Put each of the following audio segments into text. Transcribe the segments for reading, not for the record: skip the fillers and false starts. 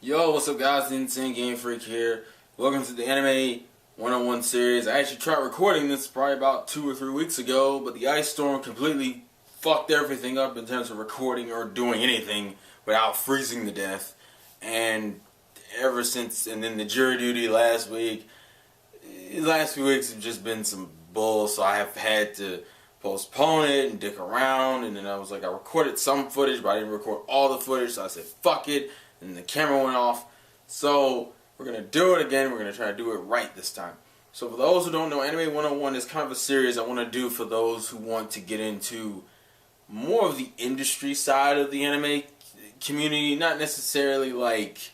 Yo, what's up guys, the Insane Game Freak here. Welcome to the Anime 101 series. I actually tried recording this probably about 2 or 3 weeks ago, but the ice storm completely fucked everything up in terms of recording or doing anything without freezing to death. And ever since, and then the jury duty last week, the last few weeks have just been some bull, so I have had to postpone it and dick around, and then I was like, I recorded some footage, but I didn't record all the footage, so I said, fuck it. And the camera went off. So we're going to do it again. We're going to try to do it right this time. So for those who don't know, Anime 101 is kind of a series I want to do for those who want to get into more of the industry side of the anime community. Not necessarily like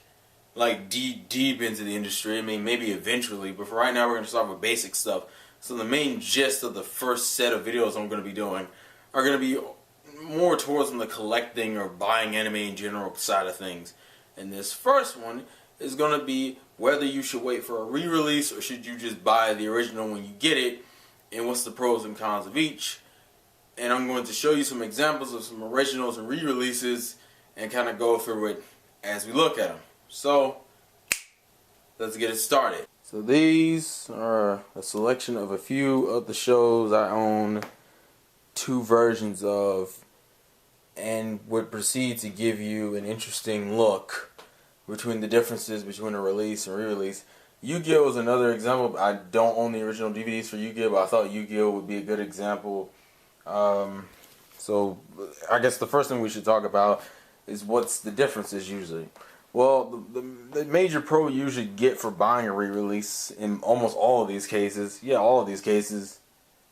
deep into the industry. I mean, maybe eventually. But for right now, we're going to start with basic stuff. So the main gist of the first set of videos I'm going to be doing are going to be more towards the collecting or buying anime in general side of things. And this first one is going to be whether you should wait for a re-release or should you just buy the original when you get it, and what's the pros and cons of each. And I'm going to show you some examples of some originals and re-releases and kind of go through it as we look at them. So, let's get it started. So these are a selection of a few of the shows I own 2 versions of, and would proceed to give you an interesting look between the differences between a release and re-release. Yu-Gi-Oh! Is another example. I don't own the original DVDs for Yu-Gi-Oh! But I thought Yu-Gi-Oh! Would be a good example. So I guess the first thing we should talk about is what's the differences usually. Well, the major pro you usually get for buying a re-release in almost all of these cases,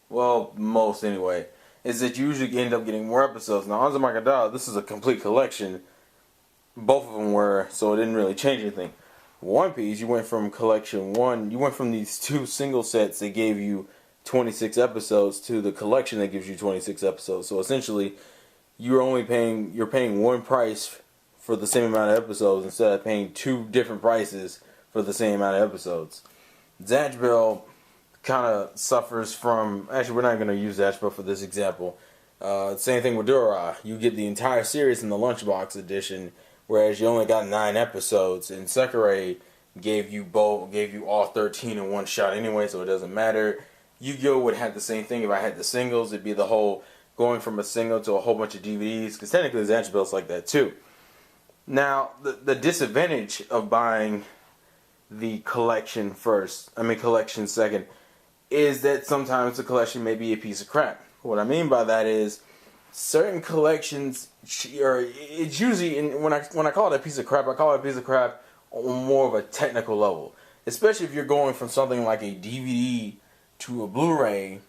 well, most anyway, is that you usually end up getting more episodes. Now, Azumarill, this is a complete collection. Both of them were, so it didn't really change anything. One Piece, you went from collection 1, you went from these 2 single sets that gave you 26 episodes to the collection that gives you 26 episodes. So essentially, you're paying one price for the same amount of episodes instead of paying 2 different prices for the same amount of episodes. Zatch Bell kind of suffers from, actually we're not going to use Zatch Bell for this example. Same thing with Dora. You get the entire series in the Lunchbox edition, whereas you only got 9 episodes, and Sakurai gave you all 13 in one shot anyway, so it doesn't matter. Yu-Gi-Oh! Would have the same thing if I had the singles. It'd be the whole going from a single to a whole bunch of DVDs, because technically Zatch Bell's like that too. Now, the disadvantage of buying the collection second, is that sometimes the collection may be a piece of crap. What I mean by that is, certain collections, it's usually, when I call it a piece of crap, I call it a piece of crap on more of a technical level. Especially if you're going from something like a DVD to a Blu-ray,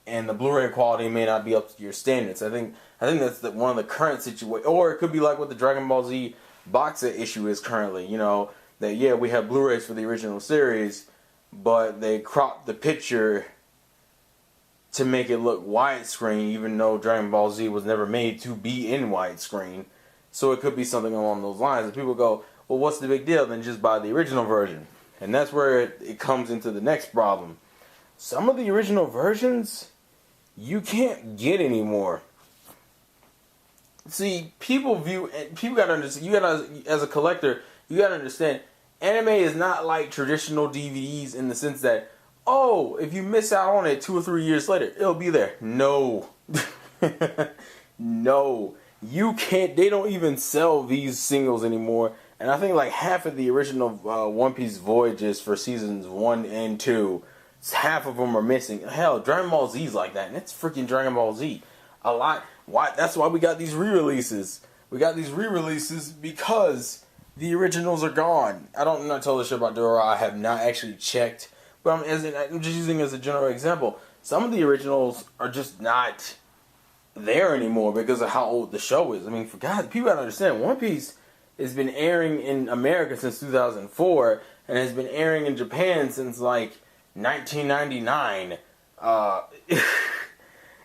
and the Blu-ray quality may not be up to your standards. I think that's one of the current situations. Or it could be like what the Dragon Ball Z box set issue is currently. You know, that we have Blu-rays for the original series, but they cropped the picture to make it look widescreen, even though Dragon Ball Z was never made to be in widescreen. So it could be something along those lines. And people go, well, what's the big deal? Then just buy the original version. And that's where it comes into the next problem. Some of the original versions, you can't get anymore. See, people gotta understand, as a collector, you gotta understand, anime is not like traditional DVDs in the sense that, oh, if you miss out on it 2 or 3 years later, it'll be there. No. No. You can't. They don't even sell these singles anymore. And I think like half of the original One Piece voyages for seasons 1 and 2, half of them are missing. Hell, Dragon Ball Z is like that. And it's freaking Dragon Ball Z. A lot. Why? That's why we got these re-releases. We got these re-releases because the originals are gone. I'm not telling the shit about Dora. I have not actually checked. But I'm just using it as a general example. Some of the originals are just not there anymore because of how old the show is. I mean, for God, people gotta understand, One Piece has been airing in America since 2004 and has been airing in Japan since like 1999.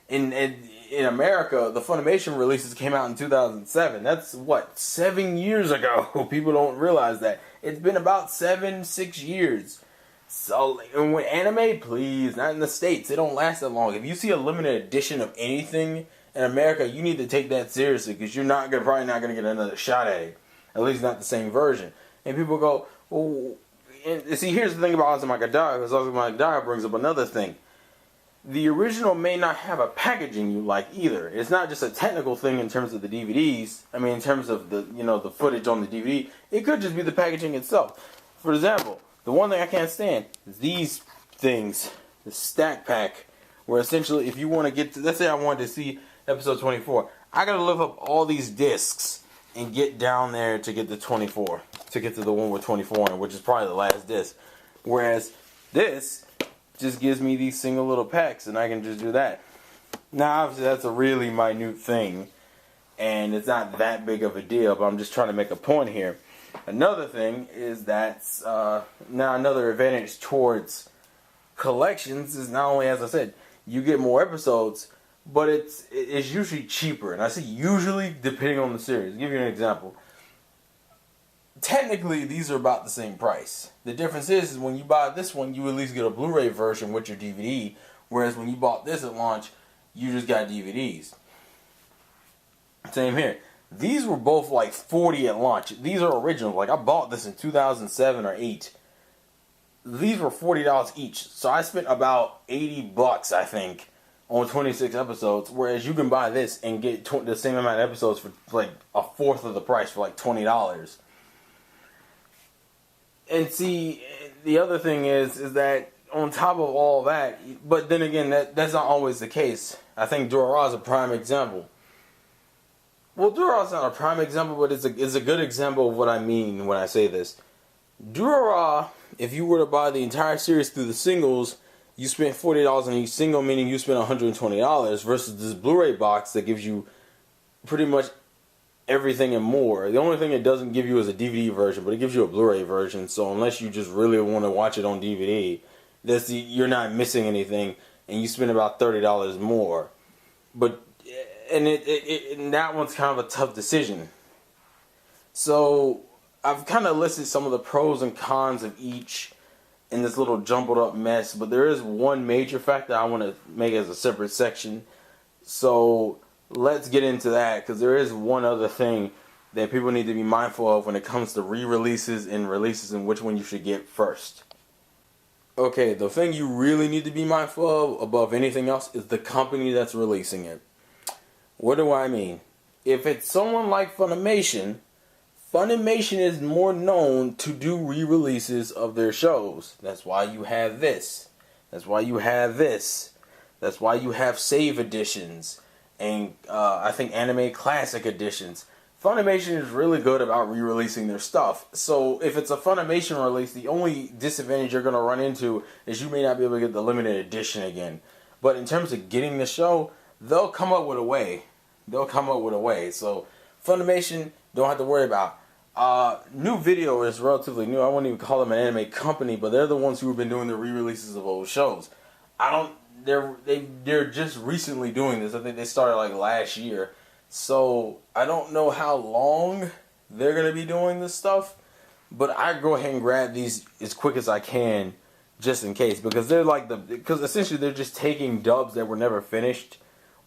In America, the Funimation releases came out in 2007. That's 7 years ago. People don't realize that. It's been about 6 years. So, and with anime, please, not in the States, they don't last that long. If you see a limited edition of anything in America, you need to take that seriously, because you're probably not going to get another shot at it. At least not the same version. And people go, well, and see, here's the thing about Azumaki Daioh, because Azumaki Daioh brings up another thing. The original may not have a packaging you like either. It's not just a technical thing in terms of the DVDs. I mean, in terms of the the footage on the DVD. It could just be the packaging itself. For example, the one thing I can't stand is these things, the stack pack, where essentially if you want to get to, let's say I wanted to see episode 24, I gotta lift up all these discs and get down there to get the 24, to get to the one with 24 in, which is probably the last disc. Whereas this just gives me these single little packs and I can just do that. Now obviously that's a really minute thing and it's not that big of a deal, but I'm just trying to make a point here. Another thing is that now another advantage towards collections is not only, as I said, you get more episodes, but it's usually cheaper. And I say usually depending on the series. I'll give you an example. Technically, these are about the same price. The difference is when you buy this one, you at least get a Blu-ray version with your DVD, whereas when you bought this at launch, you just got DVDs. Same here. These were both like $40 at launch. These are originals. Like I bought this in 2007 or 8. These were $40 each. So I spent about $80, I think, on 26 episodes, whereas you can buy this and get the same amount of episodes for like a fourth of the price for like $20. And see, the other thing is that on top of all that, but then again, that's not always the case. I think Durarara is a prime example. Well, Durarara is not a prime example, but it's a good example of what I mean when I say this. Durarara, if you were to buy the entire series through the singles, you spent $40 on each single, meaning you spent $120, versus this Blu-ray box that gives you pretty much everything and more. The only thing it doesn't give you is a DVD version, but it gives you a Blu-ray version. So unless you just really want to watch it on DVD, you're not missing anything, and you spend about $30 more. But and and that one's kind of a tough decision. So I've kind of listed some of the pros and cons of each in this little jumbled up mess, but there is one major factor I want to make as a separate section. So let's get into that, because there is one other thing that people need to be mindful of when it comes to re-releases and releases and which one you should get first. Okay, the thing you really need to be mindful of above anything else is the company that's releasing it. What do I mean? If it's someone like Funimation, Funimation is more known to do re-releases of their shows. That's why you have this. That's why you have this. That's why you have save editions. And I think anime classic editions. Funimation is really good about re-releasing their stuff. So if it's a Funimation release, the only disadvantage you're going to run into is you may not be able to get the limited edition again. But in terms of getting the show, they'll come up with a way. So Funimation, don't have to worry about. New Video is relatively new. I wouldn't even call them an anime company, but they're the ones who have been doing the re-releases of old shows. They're just recently doing this. I think they started like last year. So I don't know how long they're gonna be doing this stuff, but I go ahead and grab these as quick as I can, just in case, because because essentially they're just taking dubs that were never finished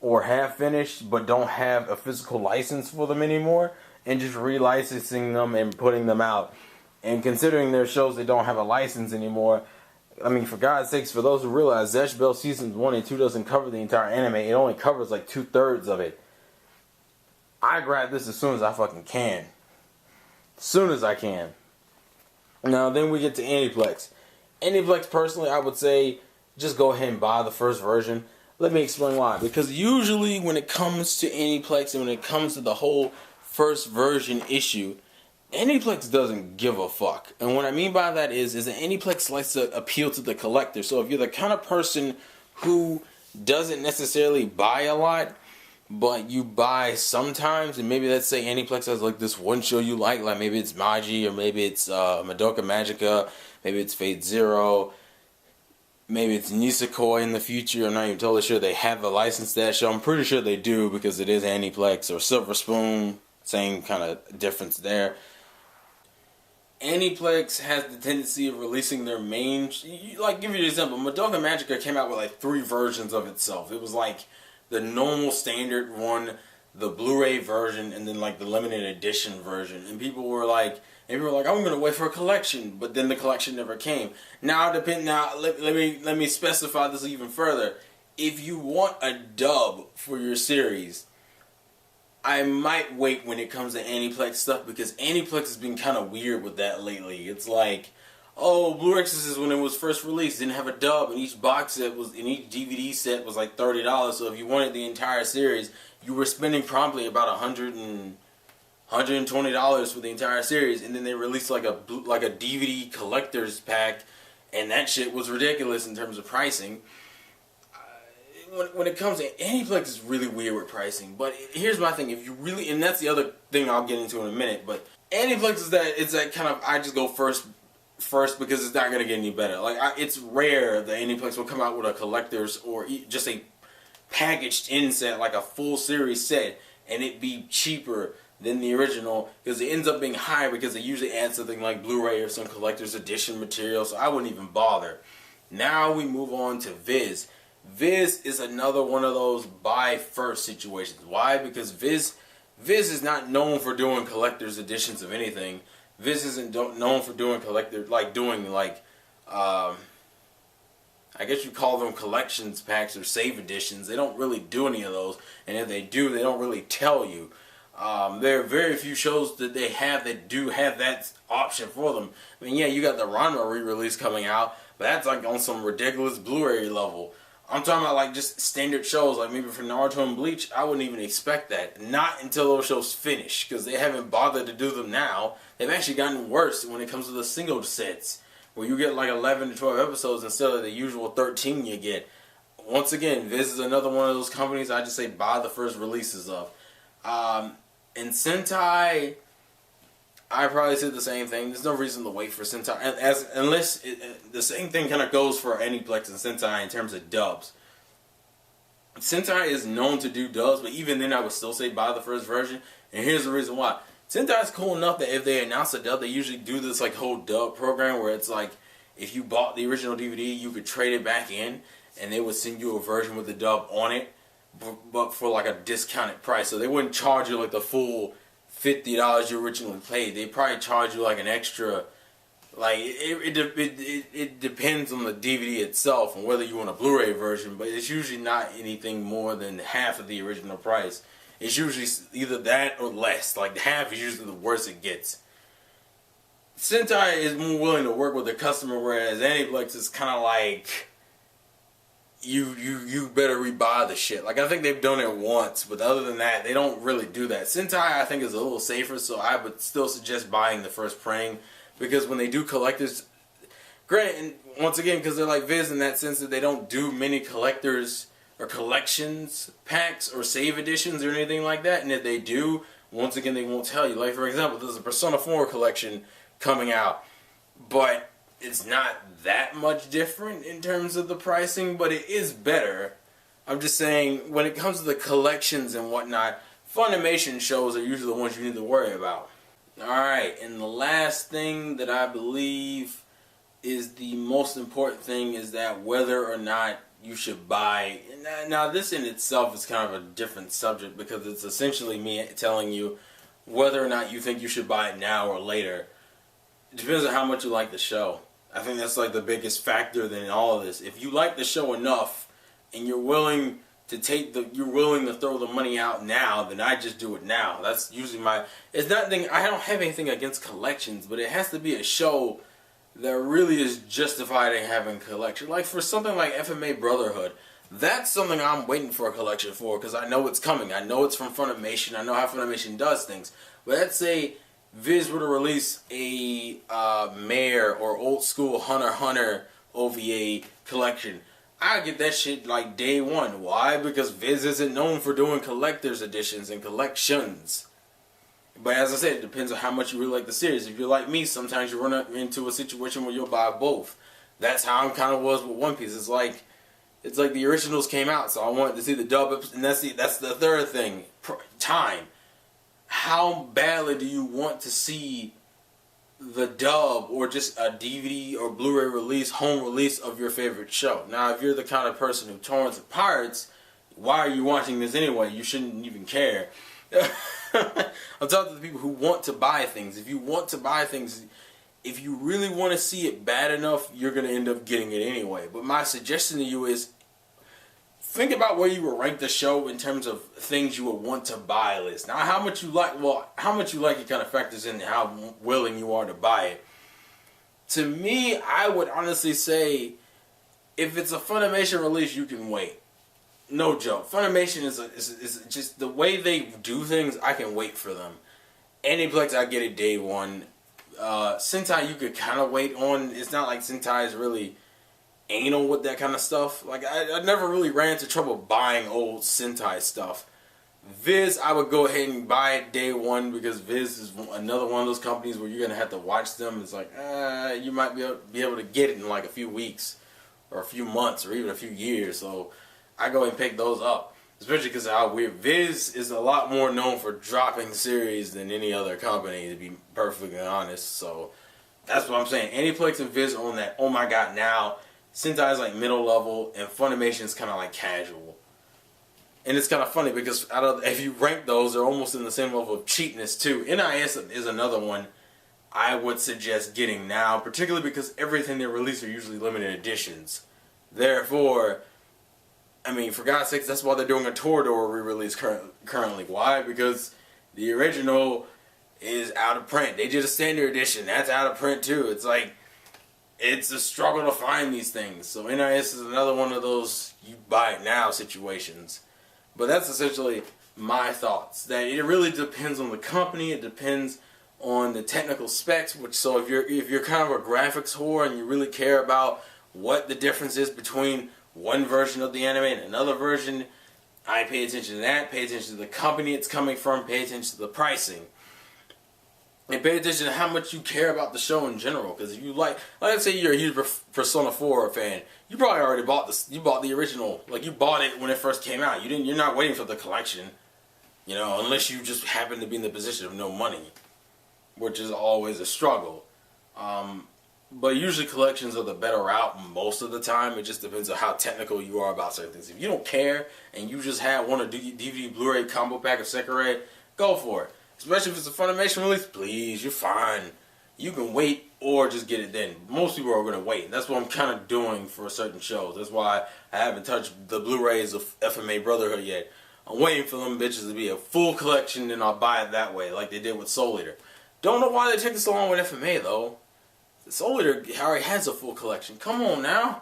or half finished but don't have a physical license for them anymore, and just relicensing them and putting them out. And considering their shows they don't have a license anymore, I mean, for God's sakes, for those who realize, Zesh Bell Seasons 1 and 2 doesn't cover the entire anime. It only covers like 2/3 of it. I grab this as soon as I fucking can. As soon as I can. Now, then we get to Aniplex. Aniplex, personally, I would say just go ahead and buy the first version. Let me explain why. Because usually when it comes to Aniplex and when it comes to the whole first version issue, Aniplex doesn't give a fuck. And what I mean by that is that Aniplex likes to appeal to the collector. So if you're the kind of person who doesn't necessarily buy a lot, but you buy sometimes, and maybe let's say Aniplex has like this one show you like maybe it's Magi, or maybe it's Madoka Magica, maybe it's Fate Zero, maybe it's Nisekoi in the future. I'm not even totally sure they have a license to that show. I'm pretty sure they do because it is Aniplex, or Silver Spoon, same kind of difference there. Aniplex has the tendency of releasing their main, like, give you an example, Madoka Magica came out with like 3 versions of itself. It was like the normal standard one, the Blu-ray version and then like the limited edition version, and people were like, I'm gonna wait for a collection, but then the collection never came. Now let me specify this even further. If you want a dub for your series, I might wait when it comes to Aniplex stuff, because Aniplex has been kind of weird with that lately. It's like, oh, Blue Exorcist when it was first released didn't have a dub, and each box set was, and each DVD set was like $30. So if you wanted the entire series, you were spending probably about $120 for the entire series, and then they released like a DVD collector's pack, and that shit was ridiculous in terms of pricing. When it comes to Aniplex, is really weird with pricing. But here's my thing: if you really, and that's the other thing I'll get into in a minute. But Aniplex is that it's that kind of, I just go first because it's not gonna get any better. Like it's rare that Aniplex will come out with a collector's or just a packaged in set, like a full series set, and it be cheaper than the original, because it ends up being higher because they usually add something like Blu-ray or some collector's edition material. So I wouldn't even bother. Now we move on to Viz. Viz is another one of those buy first situations. Why? Because Viz is not known for doing collector's editions of anything. Viz isn't known for doing I guess you call them collections packs or save editions. They don't really do any of those, and if they do, they don't really tell you. There are very few shows that they have that do have that option for them. I mean, yeah, you got the Ranma re-release coming out, but that's like on some ridiculous Blu-ray level. I'm talking about like just standard shows, like maybe for Naruto and Bleach. I wouldn't even expect that. Not until those shows finish, because they haven't bothered to do them now. They've actually gotten worse when it comes to the single sets, where you get like 11 to 12 episodes instead of the usual 13 you get. Once again, Viz is another one of those companies I just say buy the first releases of. And Sentai, I probably said the same thing. There's no reason to wait for Sentai, the same thing kind of goes for Aniplex and Sentai in terms of dubs. Sentai is known to do dubs, but even then I would still say buy the first version. And here's the reason why. Sentai is cool enough that if they announce a dub, they usually do this like whole dub program where it's like, if you bought the original DVD, you could trade it back in, and they would send you a version with the dub on it, but for like a discounted price. So they wouldn't charge you like the full $50 you originally paid. They probably charge you like an extra, like it depends on the DVD itself and whether you want a Blu-ray version, but it's usually not anything more than half of the original price. It's usually either that or less. Like half is usually the worst it gets. Sentai is more willing to work with the customer, whereas Aniplex is kind of like, you better rebuy the shit. Like I think they've done it once, but other than that, they don't really do that. Sentai I think is a little safer, so I would still suggest buying the first printing, because when they do collectors, granted, and once again, because they're like Viz in that sense that they don't do many collectors or collections packs or save editions or anything like that, and if they do, once again, they won't tell you. Like for example, there's a Persona 4 collection coming out, but it's not that much different in terms of the pricing, but it is better. I'm just saying, when it comes to the collections and whatnot, Funimation shows are usually the ones you need to worry about. Alright, and the last thing that I believe is the most important thing is that whether or not you should buy. Now this in itself is kind of a different subject, because it's essentially me telling you whether or not you think you should buy it now or later. It depends on how much you like the show. I think that's like the biggest factor in all of this. If you like the show enough and you're willing to throw the money out now, then I just do it now. That's usually it's nothing. I don't have anything against collections, but it has to be a show that really is justified in having a collection. Like for something like FMA Brotherhood, that's something I'm waiting for a collection for, because I know it's coming. I know it's from Funimation. I know how Funimation does things. But let's say Viz were to release a Mare or old school Hunter x Hunter OVA collection, I get that shit like day one. Why? Because Viz isn't known for doing collector's editions and collections. But as I said, it depends on how much you really like the series. If you're like me, sometimes you run up into a situation where you'll buy both. That's how I kind of was with One Piece. It's like the originals came out, so I wanted to see the dub, and that's the third thing. Time. How badly do you want to see the dub or just a DVD or Blu-ray release, home release of your favorite show? Now, if you're the kind of person who torrents and pirates, why are you watching this anyway? You shouldn't even care. I'm talking to the people who want to buy things. If you want to buy things, if you really want to see it bad enough, you're going to end up getting it anyway. But my suggestion to you is, think about where you would rank the show in terms of things you would want to buy list. Now, how much you like it kind of factors in how willing you are to buy it. To me, I would honestly say, if it's a Funimation release, you can wait. No joke. Funimation is just the way they do things. I can wait for them. Aniplex, I get it day one. Sentai, you could kind of wait on. It's not like Sentai is really anal with that kind of stuff. Like I never really ran into trouble buying old Sentai stuff. Viz, I would go ahead and buy it day one because Viz is another one of those companies where you're gonna have to watch them. It's like you might be able to get it in like a few weeks, or a few months, or even a few years. So I go ahead and pick those up, especially because of how weird. Viz is a lot more known for dropping series than any other company, to be perfectly honest. So that's what I'm saying. Aniplex and Viz are on that, oh my god, now. Sentai is like middle level, and Funimation is kind of like casual. And it's kind of funny because if you rank those, they're almost in the same level of cheapness too. NIS is another one I would suggest getting now, particularly because everything they release are usually limited editions. Therefore, I mean, for God's sakes, that's why they're doing a Toradora re-release currently. Why? Because the original is out of print. They did a standard edition. That's out of print too. It's like, it's a struggle to find these things. So NIS is another one of those you buy it now situations. But that's essentially my thoughts. That it really depends on the company. It depends on the technical specs. So if you're kind of a graphics whore and you really care about what the difference is between one version of the anime and another version, I pay attention to that. Pay attention to the company it's coming from. Pay attention to the pricing. And pay attention to how much you care about the show in general. Because if you like let's say you're a huge Persona 4 fan, you probably already bought this. You bought the original. Like, you bought it when it first came out. You're not waiting for the collection, unless you just happen to be in the position of no money, which is always a struggle. But usually collections are the better route most of the time. It just depends on how technical you are about certain things. If you don't care and you just want a DVD Blu-ray combo pack of Sekirei, go for it. Especially if it's a Funimation release, please, you're fine. You can wait or just get it then. Most people are going to wait. That's what I'm kind of doing for certain shows. That's why I haven't touched the Blu-rays of FMA Brotherhood yet. I'm waiting for them bitches to be a full collection, and I'll buy it that way, like they did with Soul Eater. Don't know why they took so long with FMA, though. Soul Eater already has a full collection. Come on now.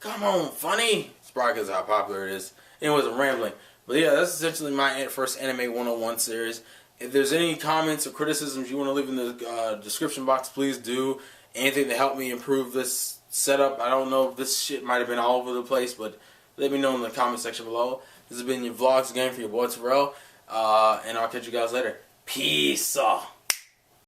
Come on, funny. It's probably because of how popular it is. Anyways, I'm rambling. But yeah, that's essentially my first Anime 101 series. If there's any comments or criticisms you want to leave in the description box, please do. Anything to help me improve this setup. I don't know if this shit might have been all over the place, but let me know in the comment section below. This has been your vlogs again for your boy Terrell. And I'll catch you guys later. Peace.